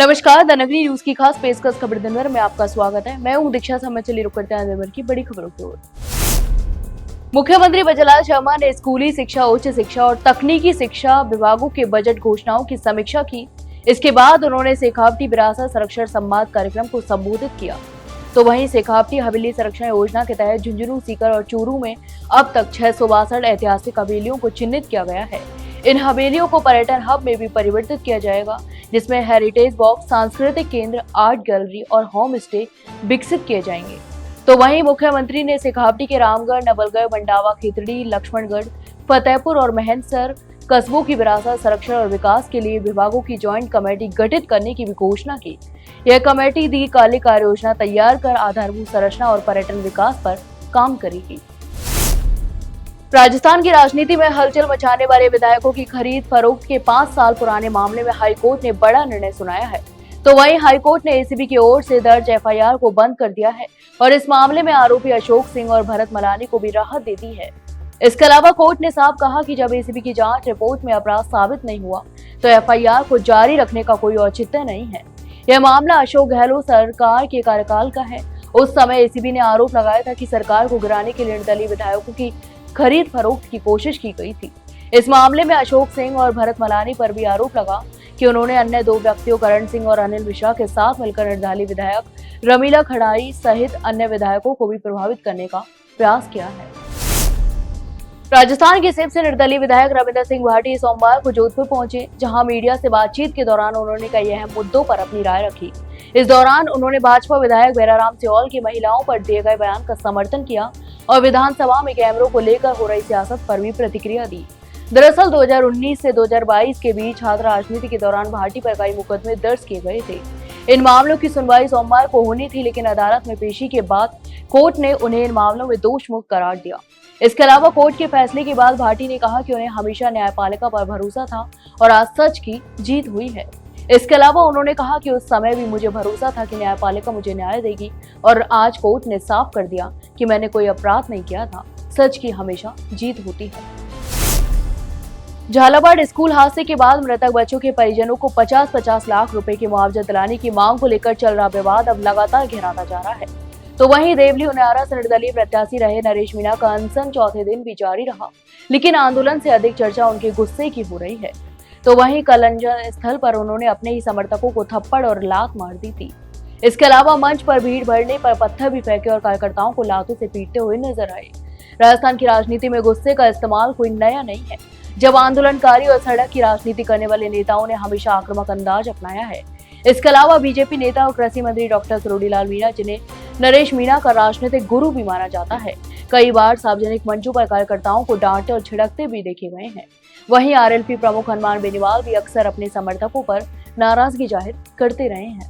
नमस्कार, द नगरी न्यूज की खास पेशकश खबर दिन भर में आपका स्वागत है। मैं हूं दीक्षा समय। चलिए रुक करते हैं दिन भर की बड़ी खबरों की ओर। मुख्यमंत्री भजनलाल शर्मा ने स्कूली शिक्षा, उच्च शिक्षा और तकनीकी शिक्षा विभागों के बजट घोषणाओं की समीक्षा की। इसके बाद उन्होंने शेखावटी विरासत संरक्षण संवाद कार्यक्रम को संबोधित किया। तो वहीं शेखावटी हवेली संरक्षण योजना के तहत झुंझुनू, सीकर और चूरू में अब तक 662 ऐतिहासिक हवेलियों को चिन्हित किया गया है। इन हवेलियों को पर्यटन हब में भी परिवर्तित किया जाएगा, जिसमें हेरिटेज बॉक्स, सांस्कृतिक केंद्र, आर्ट गैलरी और होम स्टे विकसित किए जाएंगे। तो वहीं मुख्यमंत्री ने शेखावटी के रामगढ़, नवलगढ़, मंडावा, खेतड़ी, लक्ष्मणगढ़, फतेहपुर और महेंद्रसर कस्बों की विरासत संरक्षण और विकास के लिए विभागों की ज्वाइंट कमेटी गठित करने की भी घोषणा की। यह कमेटी दीर्घकालिक कार्य योजना तैयार कर आधारभूत संरचना और पर्यटन विकास पर काम करेगी। राजस्थान की राजनीति में हलचल मचाने वाले विधायकों की खरीद फरोख्त के 5 साल पुराने मामले में हाईकोर्ट ने बड़ा निर्णय सुनाया है। तो वहीं हाईकोर्ट ने एसीबी की ओर से दर्ज एफआईआर को बंद कर दिया है और इस मामले में आरोपी अशोक सिंह और भरत मलानी को भी राहत दे दी है। इसके अलावा कोर्ट ने साफ कहा कि जब एसीबी की जांच रिपोर्ट में अपराध साबित नहीं हुआ तो एफआईआर को जारी रखने का कोई औचित्य नहीं है। यह मामला अशोक गहलोत सरकार के कार्यकाल का है। उस समय एसीबी ने आरोप लगाया था कि सरकार को गिराने के लिए निर्दलीय विधायकों की खरीद फरोख्त की कोशिश की गई थी। इस मामले में अशोक सिंह और भरत मलानी पर भी आरोप लगा कि उन्होंने अन्य 2 व्यक्तियों करण सिंह और अनिल मिश्रा के साथ मिलकर निर्दलीय विधायक रमीला खड़ाई सहित अन्य विधायकों को भी प्रभावित करने का प्रयास किया है। राजस्थान के शिव से निर्दलीय विधायक रविंदर सिंह भाटी सोमवार को जोधपुर पहुंचे, जहां मीडिया से बातचीत के दौरान उन्होंने कई अहम मुद्दों पर अपनी राय रखी। इस दौरान उन्होंने भाजपा विधायक बेराराम सियोल की महिलाओं पर दिए गए बयान का समर्थन किया और विधानसभा में कैमरों को लेकर हो रही सियासत पर भी प्रतिक्रिया दी। दरअसल 2019 से 2022 के बीच छात्र राजनीति के दौरान भाटी पर कई मुकदमे दर्ज किए गए थे। इन मामलों की सुनवाई सोमवार को होनी थी, लेकिन अदालत में पेशी के बाद कोर्ट ने उन्हें इन मामलों में दोष मुक्त करार दिया। इसके अलावा कोर्ट के फैसले के बाद भाटी ने कहा कि उन्हें हमेशा न्यायपालिका पर भरोसा था और आज सच की जीत हुई है। इसके अलावा उन्होंने कहा कि उस समय भी मुझे भरोसा था कि न्यायपालिका मुझे न्याय देगी और आज कोर्ट ने साफ कर दिया कि मैंने कोई अपराध नहीं किया था। सच की हमेशा जीत होती है। झालावाड़ स्कूल हादसे के बाद मृतक बच्चों के परिजनों को 50-50 लाख रुपए की मुआवजा दिलाने की मांग को लेकर चल रहा विवाद अब लगातार गहराता जा रहा है। तो वहीं देवली उनियारा से निर्दलीय प्रत्याशी रहे नरेश मीणा का अनशन चौथे दिन भी जारी रहा, लेकिन आंदोलन से अधिक चर्चा उनके गुस्से की हो रही है। तो वहीं कलंजन स्थल पर उन्होंने अपने ही समर्थकों को थप्पड़ और लात मार दी थी। इसके अलावा मंच पर भीड़ बढ़ने पर पत्थर भी फेंके और कार्यकर्ताओं को लातों से पीटते हुए नजर आए। राजस्थान की राजनीति में गुस्से का इस्तेमाल कोई नया नहीं है। जब आंदोलनकारी और सड़क की राजनीति करने वाले नेताओं ने हमेशा आक्रामक अंदाज अपनाया है। इसके अलावा बीजेपी नेता और कृषि मंत्री डॉक्टर सुरोड़ीलाल मीणा, जिन्हें नरेश मीणा का राजनीतिक गुरु भी माना जाता है, कई बार सार्वजनिक मंचों पर कार्यकर्ताओं को डांटते और छिड़कते भी देखे गए हैं। वहीं आरएलपी प्रमुख हनुमान बेनीवाल भी अक्सर अपने समर्थकों पर नाराजगी जाहिर करते रहे हैं।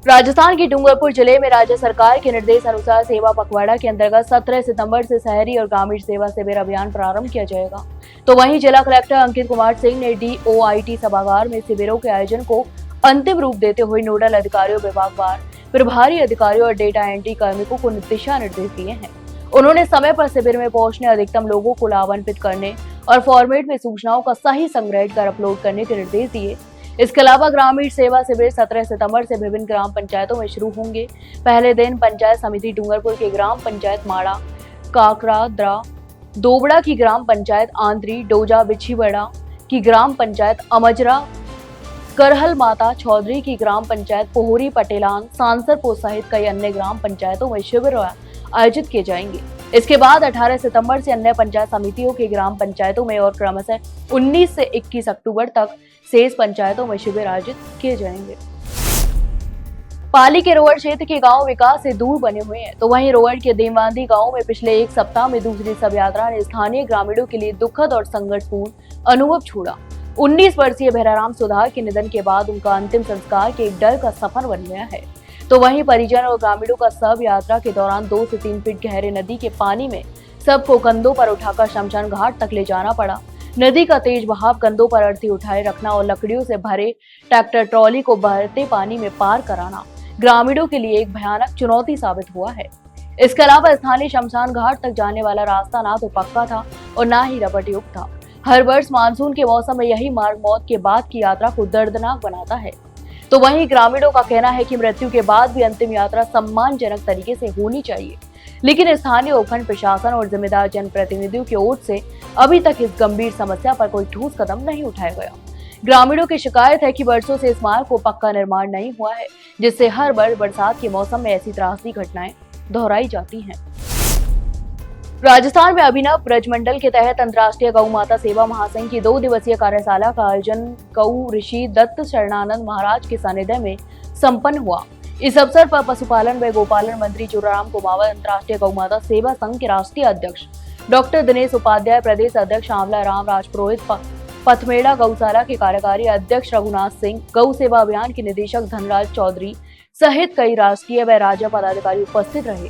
राजस्थान के डूंगरपुर जिले में राज्य सरकार के निर्देश अनुसार सेवा पखवाड़ा के अंतर्गत 17 सितंबर से शहरी और ग्रामीण सेवा शिविर अभियान प्रारंभ किया जाएगा। तो वहीं जिला कलेक्टर अंकित कुमार सिंह ने डीओआईटी सभागार में शिविरों के आयोजन को अंतिम रूप देते हुए नोडल अधिकारियों, विभागवार प्रभारी अधिकारियों और डेटा एंट्री कार्मिकों को दिशा निर्देश दिए हैं। उन्होंने समय पर शिविर में पहुंचने, अधिकतम लोगों को लाभान्वित करने और फॉर्मेट में सूचनाओं का सही संग्रह कर अपलोड करने के निर्देश दिए। इसके अलावा ग्रामीण सेवा शिविर 17 सितंबर से विभिन्न ग्राम पंचायतों में शुरू होंगे। पहले दिन पंचायत समिति डूंगरपुर के ग्राम पंचायत माड़ा, काकरा, द्रा, दोबड़ा की ग्राम पंचायत आंद्री, डोजा बिछीबड़ा की ग्राम पंचायत अमजरा, करहल माता चौधरी की ग्राम पंचायत पोहरी पटेलान, सांसरपुर सहित कई अन्य ग्राम पंचायतों में शिविर आयोजित किए जाएंगे। इसके बाद 18 सितंबर से अन्य पंचायत समितियों के ग्राम पंचायतों में और क्रमशः 19 से 21 अक्टूबर तक शेष पंचायतों में शिविर आयोजित किए जाएंगे। पाली के रोहड़ क्षेत्र के गांव विकास से दूर बने हुए हैं। तो वहीं रोहड़ के देवबांधी गांव में पिछले एक सप्ताह में दूसरी शव यात्रा ने स्थानीय ग्रामीणों के लिए दुखद और संकटपूर्ण अनुभव छोड़ा। 19 वर्षीय भैराराम सुधार के निधन के बाद उनका अंतिम संस्कार के एक डर का सफर बन गया है। तो वहीं परिजन और ग्रामीणों का शव यात्रा के दौरान 2 से 3 फीट गहरे नदी के पानी में शव को कंधों पर उठाकर शमशान घाट तक ले जाना पड़ा। नदी का तेज बहाव, कंधों पर अर्थी उठाए रखना और लकड़ियों से भरे ट्रैक्टर ट्रॉली को बहते पानी में पार कराना ग्रामीणों के लिए एक भयानक चुनौती साबित हुआ है। इसके अलावा स्थानीय शमशान घाट तक जाने वाला रास्ता ना तो पक्का था और ना ही रपट युक्त था। हर वर्ष मानसून के मौसम में यही मार्ग मौत के बाद की यात्रा को दर्दनाक बनाता है। तो वहीं ग्रामीणों का कहना है कि मृत्यु के बाद भी अंतिम यात्रा सम्मानजनक तरीके से होनी चाहिए, लेकिन स्थानीय उपखंड प्रशासन और जिम्मेदार जनप्रतिनिधियों की ओर से अभी तक इस गंभीर समस्या पर कोई ठोस कदम नहीं उठाया गया। ग्रामीणों की शिकायत है कि वर्षों से इस मार्ग को पक्का निर्माण नहीं हुआ है, जिससे हर बार बरसात के मौसम में ऐसी त्रासदी घटनाएं दोहराई जाती हैं। राजस्थान में अभिनव ब्रजमंडल के तहत अंतर्राष्ट्रीय गौ माता सेवा महासंघ की 2 दिवसीय कार्यशाला का आयोजन गौ ऋषि दत्त शरणानंद महाराज के सानिध्य में संपन्न हुआ। इस अवसर पर पशुपालन व गोपालन मंत्री चुराराम कुमावत, अंतर्राष्ट्रीय गौ माता सेवा संघ के राष्ट्रीय अध्यक्ष डॉक्टर दिनेश उपाध्याय, प्रदेश अध्यक्ष आंवला राम राजपुरोहित, पथमेड़ा गौशाला के कार्यकारी अध्यक्ष रघुनाथ सिंह, गौ सेवा अभियान के निदेशक धनराज चौधरी सहित कई राष्ट्रीय व राज्य पदाधिकारी उपस्थित रहे।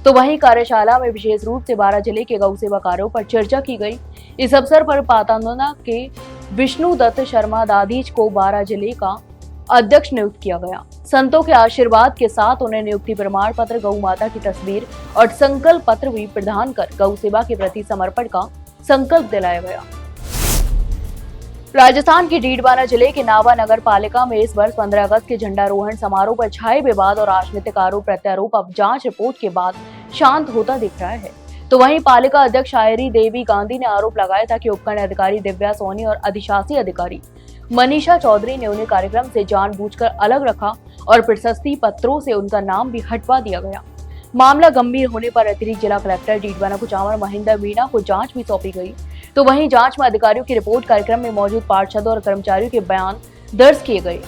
तो वहीं कार्यशाला में विशेष रूप से 12 जिले के गौ सेवा कार्यों पर चर्चा की गई। इस अवसर पर पातानोना के विष्णु दत्त शर्मा दादीज को 12 जिले का अध्यक्ष नियुक्त किया गया। संतों के आशीर्वाद के साथ उन्हें नियुक्ति प्रमाण पत्र, गौ माता की तस्वीर और संकल्प पत्र भी प्रदान कर गौ सेवा के प्रति समर्पण का संकल्प दिलाया गया। राजस्थान के डीडवाना जिले के नावा नगर पालिका में इस वर्ष 15 अगस्त के झंडारोहण समारोह पर छाए विवाद और राजनीतिक आरोप प्रत्यारोप अब जांच रिपोर्ट के बाद शांत होता दिख रहा है। तो वहीं पालिका अध्यक्ष आयरी देवी गांधी ने आरोप लगाया था कि उपखंड अधिकारी दिव्या सोनी और अधिशासी अधिकारी मनीषा चौधरी ने उन्हें कार्यक्रम से जानबूझकर अलग रखा और प्रशस्ति पत्रों से उनका नाम भी हटवा दिया गया। मामला गंभीर होने पर अतिरिक्त जिला कलेक्टर डीडवाना कुचामन महेंद्र मीणा को जांच भी सौंपी गई। तो वहीं जांच में अधिकारियों की रिपोर्ट, कार्यक्रम में मौजूद पार्षदों और कर्मचारियों के बयान दर्ज किए गए।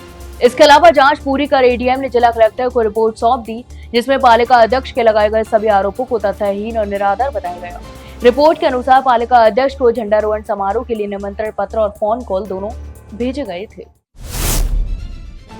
इसके अलावा जांच पूरी कर एडीएम ने जिला कलेक्टर को रिपोर्ट सौंप दी, जिसमें पालिका अध्यक्ष के लगाए गए सभी आरोपों को तथ्यहीन और निराधार बताया गया। रिपोर्ट के अनुसार पालिका अध्यक्ष को झंडारोहण समारोह के लिए निमंत्रण पत्र और फोन कॉल दोनों भेजे गए थे।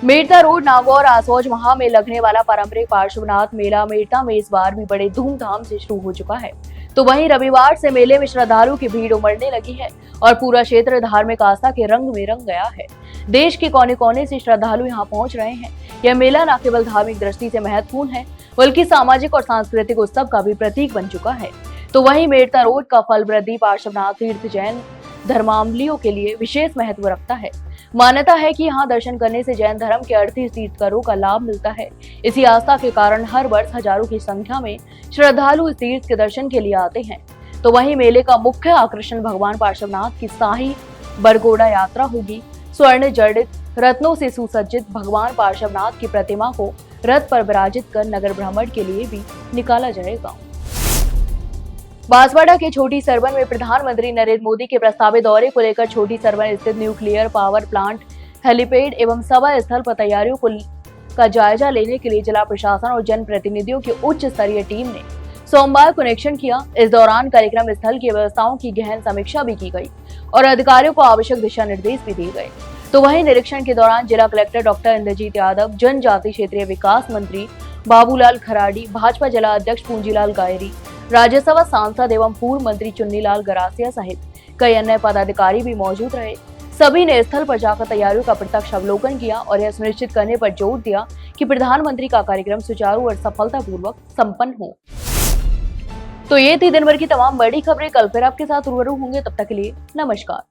मेड़ता रोड नागौर आसौज वहां में लगने वाला पारंपरिक पार्श्वनाथ मेला मेड़ता में इस बार भी बड़े धूमधाम से शुरू हो चुका है। तो वहीं रविवार से मेले में श्रद्धालुओं की भीड़ उमड़ने लगी है और पूरा क्षेत्र धार्मिक आस्था के रंग में रंग गया है। देश के कोने कोने से श्रद्धालु यहां पहुंच रहे हैं। यह मेला न केवल धार्मिक दृष्टि से महत्वपूर्ण है, बल्कि सामाजिक और सांस्कृतिक उत्सव का भी प्रतीक बन चुका है। तो वहीं मेड़ता रोड का फलवृद्धि पार्श्वनाथ तीर्थ जैन धर्मावलंबियों के लिए विशेष महत्व रखता है। मान्यता है कि यहाँ दर्शन करने से जैन धर्म के 38 तीर्थंकरों का लाभ मिलता है। इसी आस्था के कारण हर वर्ष हजारों की संख्या में श्रद्धालु इस तीर्थ के दर्शन के लिए आते हैं। तो वहीं मेले का मुख्य आकर्षण भगवान पार्श्वनाथ की शाही बरगोड़ा यात्रा होगी। स्वर्ण जड़ित रत्नों से सुसज्जित भगवान पार्श्वनाथ की प्रतिमा को रथ पर विराजित कर नगर भ्रमण के लिए भी निकाला जाएगा। बांसवाड़ा के छोटी सरवन में प्रधानमंत्री नरेंद्र मोदी के प्रस्तावित दौरे को लेकर छोटी सरवन स्थित न्यूक्लियर पावर प्लांट, हेलीपैड एवं सभा स्थल पर तैयारियों का जायजा लेने के लिए जिला प्रशासन और जनप्रतिनिधियों की उच्च स्तरीय टीम ने सोमवार को निरीक्षण किया। इस दौरान कार्यक्रम स्थल की व्यवस्थाओं की गहन समीक्षा भी की गई और अधिकारियों को आवश्यक दिशा निर्देश भी दिए गए। तो वहीं निरीक्षण के दौरान जिला कलेक्टर डॉक्टर इंद्रजीत यादव, जनजाति क्षेत्रीय विकास मंत्री बाबूलाल खराड़ी, भाजपा जिला अध्यक्ष पूंजीलाल गायरी, राज्यसभा सांसद एवं पूर्व मंत्री चुन्नीलाल गरासिया सहित कई अन्य पदाधिकारी भी मौजूद रहे। सभी ने स्थल पर जाकर तैयारियों का प्रत्यक्ष अवलोकन किया और यह सुनिश्चित करने पर जोर दिया कि प्रधानमंत्री का कार्यक्रम सुचारू और सफलतापूर्वक संपन्न हो। तो ये थी दिन भर की तमाम बड़ी खबरें। कल फिर आपके साथ रूबरू होंगे, तब तक के लिए नमस्कार।